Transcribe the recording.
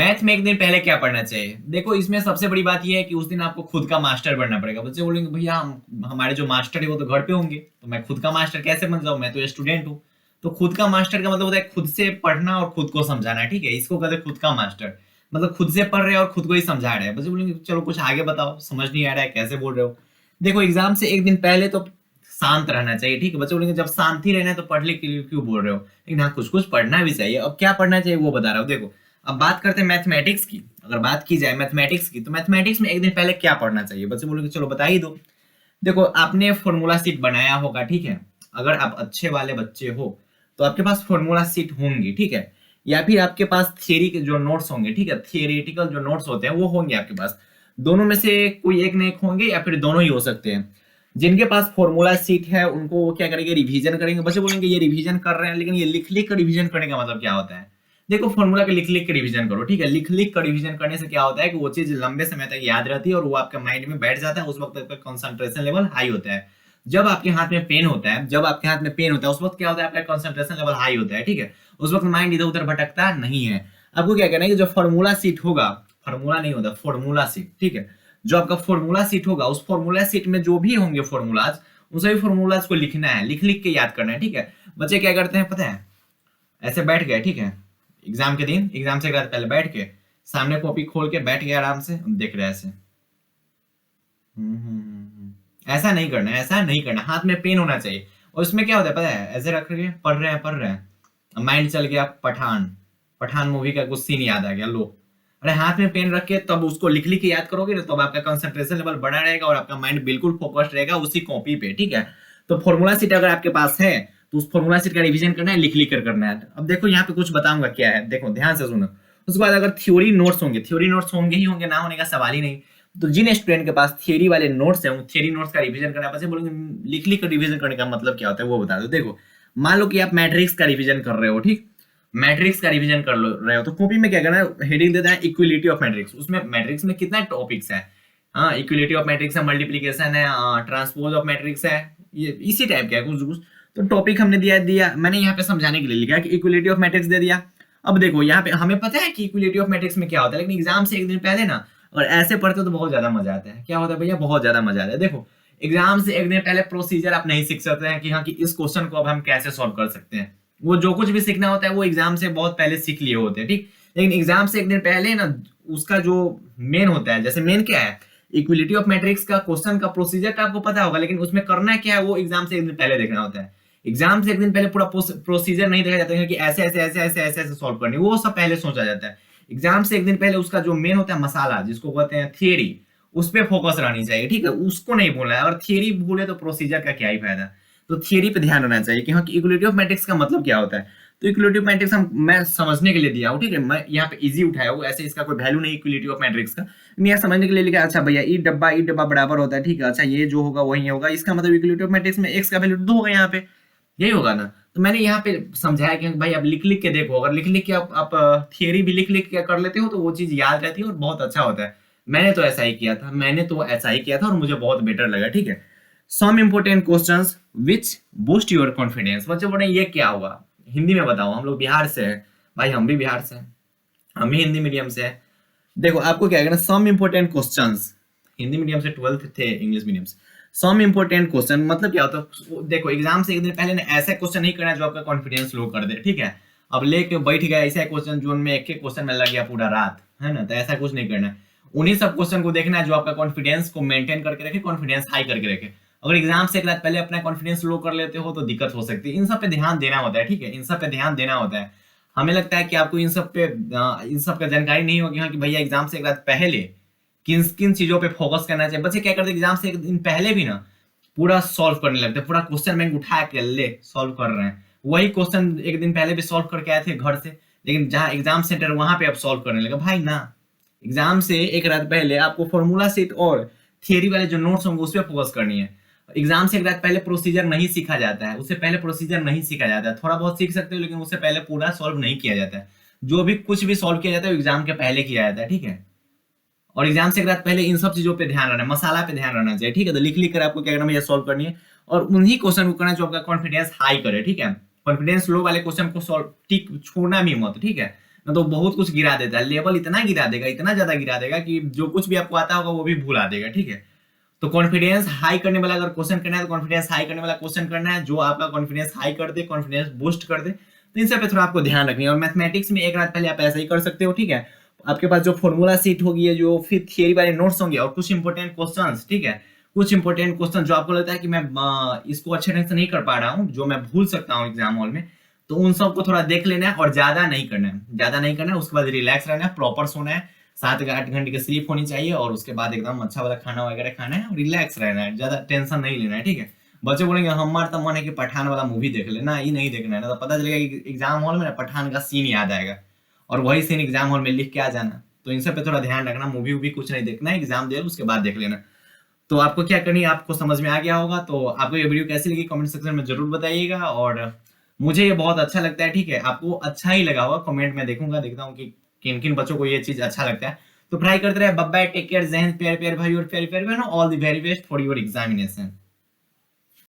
Math में एक दिन पहले क्या पढ़ना चाहिए? देखो इसमें सबसे बड़ी बात यह है कि उस दिन आपको खुद का मास्टर बनना पड़ेगा। बच्चे बोलेंगे भैया हमारे जो मास्टर है वो तो घर पे होंगे, तो मैं खुद का मास्टर कैसे बन जाऊं, मैं तो स्टूडेंट हूँ। तो खुद का मास्टर का मतलब होता है खुद से पढ़ना और खुद को समझाना, ठीक है, इसको कहते हैं खुद का मास्टर। मतलब खुद से पढ़ रहे हैं और खुद को ही समझा रहे हैं। बच्चे बोलेंगे चलो कुछ आगे बताओ, समझ नहीं आ रहा है, कैसे बोल रहे हो? देखो एग्जाम से एक दिन पहले तो शांत रहना चाहिए, ठीक है। बच्चे बोलेंगे जब शांति रहना है तो पढ़ने के लिए क्यों बोल रहे हो? लेकिन हाँ कुछ कुछ पढ़ना भी चाहिए। अब क्या पढ़ना चाहिए वो बता रहा हूँ। देखो अब बात करते हैं मैथमेटिक्स की। अगर बात की जाए मैथमेटिक्स की, तो मैथमेटिक्स में एक दिन पहले क्या पढ़ना चाहिए? बच्चे बोलेंगे चलो बता ही दो। देखो आपने फॉर्मूला शीट बनाया होगा, ठीक है। अगर आप अच्छे वाले बच्चे हो तो आपके पास फॉर्मूला शीट होंगी, ठीक है। या फिर आपके पास थियरी के जो नोट्स होंगे, ठीक है, थियरिटिकल जो नोट्स होते हैं वो होंगे आपके पास। दोनों में से कोई एक न एक होंगे या फिर दोनों ही हो सकते हैं। जिनके पास फॉर्मूला शीट है उनको वो क्या करेंगे, रिवीजन करेंगे। बच्चे बोलेंगे ये रिवीजन कर रहे हैं, लेकिन ये लिख लिख कर रिवीजन करने का मतलब क्या होता है? देखो फॉर्मूला के लिख लिख के रिवीजन करो, ठीक है। लिख लिख कर रिवीजन करने से क्या होता है कि वो चीज लंबे समय तक याद रहती है और वो आपके माइंड में बैठ जाता है। उस वक्त आपका कंसंट्रेशन लेवल हाई होता है। जब आपके हाथ में पेन होता है, जब आपके हाथ में पेन होता है उस वक्त क्या होता है, आपका कंसंट्रेशन लेवल हाई होता है, ठीक है। उस वक्त माइंड इधर उधर भटकता नहीं है। आपको क्या करना है कि जो फॉर्मूला शीट होगा, फॉर्मूला नहीं होता फॉर्मूला शीट, ठीक है, जो आपका फॉर्मूला शीट होगा उस फॉर्मूला शीट में जो भी होंगे फॉर्मूलाज, उन सभी फॉर्मूलाज को लिखना है, लिख लिख के याद करना है, ठीक है। बच्चे क्या करते हैं पता है, ऐसे बैठ गए, ठीक है, एग्जाम के दिन, एग्जाम से एक रात पहले बैठ के सामने कॉपी खोल के बैठ गए आराम से, देख रहे हैं ऐसे। ऐसा नहीं करना, ऐसा नहीं करना, हाथ में पेन होना चाहिए। और उसमें क्या होता है पता है, ऐसे रख के पढ़ रहे हैं पढ़ रहे हैं, माइंड चल गया पठान, पठान मूवी का कुछ सीन याद आ गया, लो। अरे हाथ में पेन रख के तब उसको लिख लिख के याद करोगे ना, तब आपका कंसंट्रेशन लेवल बढ़ा रहेगा और आपका माइंड बिल्कुल फोकस्ड रहेगा उसी कॉपी पे, ठीक है। तो फॉर्मूला शीट अगर आपके पास है तो उस फॉर्मूला शीट का रिवीजन करना है, लिख लिख कर करना है। अब देखो यहाँ पे कुछ बताऊंगा क्या है, देखो ध्यान से सुनो। उसके बाद अगर थ्योरी नोट्स होंगे, थ्योरी नोट्स होंगे ही होंगे, ना होने का सवाल ही नहीं। तो जिन स्टूडेंट के पास थियरी वाले नोट्स हैं, उन थियरी नोट्स का रिवीजन करना है। बोलेंगे लिख लिख कर रिवीजन करने का मतलब क्या होता है वो बता दो। देखो मान लो कि आप मैट्रिक्स का रिवीजन कर रहे हो, ठीक, मैट्रिक्स का रिवीजन कर रहे हो तो कॉपी में क्या करना है, हेडिंग देता है इक्विलिटी ऑफ मैट्रिक्स। उसमें मैट्रिक्स में कितना टॉपिक्स है, हाँ, इक्विलिटी ऑफ मैट्रिक्स है, मल्टीप्लीकेशन है, ट्रांसपोज ऑफ मैट्रिक्स है, ये इसी टाइप का है कुछ कुछ। तो टॉपिक हमने दिया मैंने यहाँ पे समझाने के लिए लिखा कि इक्विलिटी ऑफ मैट्रिक्स दे दिया। अब देखो यहाँ पे हमें पता है कि इक्विलिटी ऑफ मैट्रिक्स में क्या होता है, लेकिन एग्जाम से एक दिन पहले ना और ऐसे पढ़ते हो तो बहुत ज्यादा मजा आता है। क्या होता है भैया, बहुत ज्यादा मजा आता है। देखो एग्जाम से एक दिन पहले प्रोसीजर आप नहीं सीख सकते हैं कि हाँ कि इस क्वेश्चन को अब हम कैसे सॉल्व कर सकते हैं। वो जो कुछ भी सीखना होता है वो एग्जाम से बहुत पहले सीख लिए होते हैं, ठीक। लेकिन एग्जाम से एक दिन पहले ना उसका जो मेन होता है, जैसे मेन क्या है, इक्विलिटी ऑफ मैट्रिक्स का क्वेश्चन का प्रोसीजर का आपको पता होगा, लेकिन उसमें करना क्या है वो एग्जाम से एक दिन पहले देखना होता है। एग्जाम से एक दिन पहले पूरा प्रोसीजर नहीं देखा जाता है कि ऐसे ऐसे ऐसे ऐसे ऐसे ऐसे सॉल्व करनी, वो सब पहले सोचा जाता है। एग्जाम से एक दिन पहले उसका जो मेन होता है मसाला, जिसको कहते हैं थियरी, उस पर फोकस रहनी चाहिए, ठीक है, उसको नहीं भूलना है। और थियरी भूले तो प्रोसीजर का क्या ही फायदा। तो थियरी पे ध्यान रहना चाहिए कि हाँ कि इक्विलिटी ऑफ मैट्रिक्स का मतलब क्या होता है। तो इक्विलिटी ऑफ मैट्रिक्स मैं समझने के लिए दिया हूँ, ठीक है, मैं यहाँ पे इजी उठाया हूँ, ऐसे इसका कोई वैल्यू नहीं इक्विलिटी ऑफ मैट्रिक्स का। मैं यहाँ समझने के लिए लिखा, अच्छा भैया ई डब्बा बराबर होता है, ठीक है, अच्छा ये जो होगा वही होगा, इसका मतलब इक्विलिटी ऑफ मैट्रिक्स में एक्स का वैल्यू 2 होगा, यहाँ पे यही होगा ना। तो मैंने यहाँ पे समझाया कि भाई आप लिख लिख के देखो, अगर लिख लिख के आप थियरी भी लिख लिख के कर लेते हो तो वो चीज याद रहती है और बहुत अच्छा होता है। मैंने तो ऐसा ही किया था, और मुझे बहुत बेटर लगा, ठीक है। Some important questions which boost your confidence. बच्चे बोले ये क्या हुआ, हिंदी में बताओ, हम लोग बिहार से हैं भाई, हम भी बिहार से हैं, हम भी हिंदी मीडियम से हैं। देखो आपको क्या करना, some important questions, Hindi medium से 12th थे इंग्लिश मीडियम से। सम इम्पोर्टेंट क्वेश्चन मतलब क्या होता है, देखो एग्जाम से एक दिन पहले ना ऐसा क्वेश्चन नहीं करना जो आपका कॉन्फिडेंस लो कर दे, ठीक है। अब लेके बैठ गया ऐसा क्वेश्चन जो में एक क्वेश्चन में लग गया पूरा रात, है ना, तो ऐसा कुछ नहीं करना है। उन्हीं सब क्वेश्चन को देखना है जो आपका कॉन्फिडेंस को मेंटेन करके रखे, कॉन्फिडेंस हाई करके रखे। अगर एग्जाम से एक रात पहले अपना कॉन्फिडेंस लो कर लेते हो तो दिक्कत हो सकती है। इन सब पे ध्यान देना होता है, ठीक है, इन सब पे ध्यान देना होता है। हमें लगता है कि आपको इन सब का जानकारी नहीं होगी, हाँ कि भैया एग्जाम से एक रात पहले किन किन चीजों पे फोकस करना चाहिए। बच्चे क्या करते हैं एग्जाम से एक दिन पहले भी ना पूरा सॉल्व करने लगते हैं, पूरा क्वेश्चन बैंक उठा के ले सॉल्व कर रहे हैं। वही क्वेश्चन एक दिन पहले भी सॉल्व करके आए थे घर से, लेकिन जहां एग्जाम सेंटर वहां पे आप सॉल्व करने लगे। भाई ना, एग्जाम से एक रात पहले आपको फॉर्मूला शीट और थियरी वाले जो नोट्स होंगे उस पर फोकस करनी है। एग्जाम से एक रात पहले प्रोसीजर नहीं सीखा जाता है, उससे पहले प्रोसीजर नहीं सीखा जाता है। थोड़ा बहुत सीख सकते हो लेकिन उससे पहले पूरा सॉल्व नहीं किया जाता है। जो भी कुछ भी सॉल्व किया जाता है एग्जाम के पहले किया जाता है, ठीक है। और एग्जाम से एक रात पहले इन सब चीजों पे ध्यान रहना है, मसाला पे ध्यान रहना चाहिए, ठीक है। तो लिख लिख कर आपको क्या करना है, सॉल्व करनी है और उन्हीं क्वेश्चन को करना जो आपका कॉन्फिडेंस हाई करे, ठीक है। कॉन्फिडेंस लो वाले क्वेश्चन को सॉल्व ठीक छोड़ना भी मत, ठीक है, ना तो बहुत कुछ गिरा देता है, लेवल इतना गिरा देगा, इतना ज्यादा गिरा देगा कि जो कुछ भी आपको आता होगा वो भी भुला देगा, ठीक है। तो कॉन्फिडेंस हाई करने वाला अगर क्वेश्चन करना है तो कॉन्फिडेंस हाई करने वाला क्वेश्चन करना है, जो आपका कॉन्फिडेंस हाई कर दे, कॉन्फिडेंस बूस्ट कर दे। तो इन सब पे थोड़ा आपको ध्यान रखनी है। और मैथमेटिक्स में एक रात पहले आप ऐसा ही कर सकते हो, ठीक है। आपके पास जो फॉर्मूला सीट होगी, जो फिर थियरी वाले नोट्स होंगे और कुछ इंपॉर्टेंट क्वेश्चन, ठीक है, कुछ इंपॉर्टेंट क्वेश्चन जो आपको लगता है कि मैं इसको अच्छे ढंग से नहीं कर पा रहा हूँ, जो मैं भूल सकता हूँ एग्जाम हॉल में, तो उन सबको थोड़ा देख लेना है और ज्यादा नहीं करना है, ज्यादा नहीं करना है। उसके बाद रिलैक्स रहना है, प्रॉपर सोना है, 7 8 घंटे की स्लीप होनी चाहिए और उसके बाद एकदम अच्छा वाला खाना वगैरह खाना है, रिलैक्स रहना है, ज्यादा टेंशन नहीं लेना है, ठीक है। बच्चे बोलेंगे हमारा तो मन है कि पठान वाला मूवी देख लेना, ये नहीं देखना है ना, तो पता चलेगा कि एग्जाम हॉल में ना पठान का सीन याद आएगा और वही सीन एग्जाम हॉल में लिख के आ जाना। तो इन सब पे थोड़ा ध्यान रखना, मूवी वूवी कुछ नहीं देखना है, एग्जाम दे लो उसके बाद देख लेना। तो आपको क्या करनी है आपको समझ में आ गया होगा। तो आपको ये वीडियो कैसी लगी कमेंट सेक्शन में जरूर बताइएगा, और मुझे ये बहुत अच्छा लगता है, ठीक है। आपको अच्छा ही लगा होगा, कमेंट में देखूंगा, देखता हूँ कि किन किन बच्चों को ये चीज अच्छा लगता है। तो ट्राई करते रहे, बाय बाय, टेक केयर, जय हिंद, प्यारे प्यारे भाई और प्यारे प्यारे बहनों, all the very best for your examination.